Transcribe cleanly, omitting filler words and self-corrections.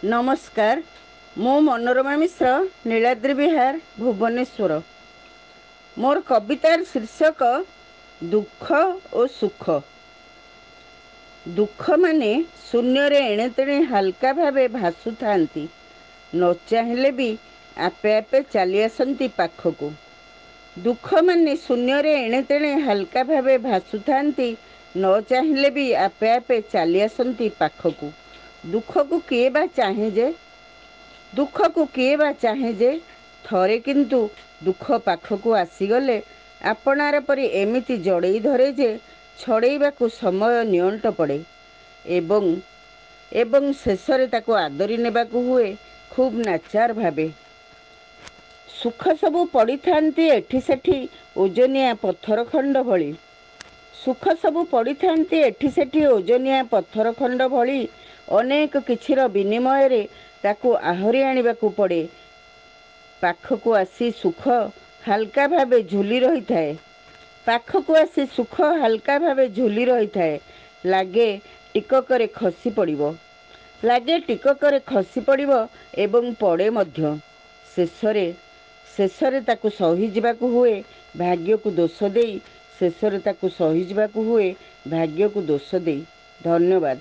नमस्कार। मो मनोरमा मिश्र नीलाद्रि विहार भुवनेश्वर। मोर कवितार शीर्षक दुख और सुख। दुख माने शून्य एणे तेणे हाल्का भावे भासु थांती, न चाहिए भी आपे आपे चली आसती पाखकू। दुख माने शून्य एणे तेणे हाल्का भावे भासु थांती, न चाहिए भी आपे आपे चली आसती पाखकू। दुख को किए बा चाहे जे, दुख को किए बा चाहे जे, थरे किंतु दुख पाखकू आसीगले आपणार परी एमिति जड़ेई धरे जे छड़ेइबाकू समय नियंट पड़े एवं एवं शेषरे ताकू आदरी नेबाकू हुए खूब नाचार भावे। सुख सबू पड़ी थांती एठी सेठी ओजनिया पत्थर खंड भली। सुख सबू पड़ी थांती एठी सेठी ओजनिया पत्थर खंड भली। अनेक किछिर विनिमय रे ताकू आहरी आनिबाकू पड़े। पाखकू आसी सुख हाल्का भावे झुली रही थाए। पाखकू आसी सुख हाल्का भावे झुली रही थाए। लागे टिककरे खसी पड़िबो, लागे टिककरे खसी पड़िबो एवं पड़े मध्य। शेषरे शेषरे ताकू सही जिबाकू हुए भाग्यकू दोष देई। शेषरे ताकू सही जिबाकू हुए भाग्यकू दोष देई। धन्यवाद।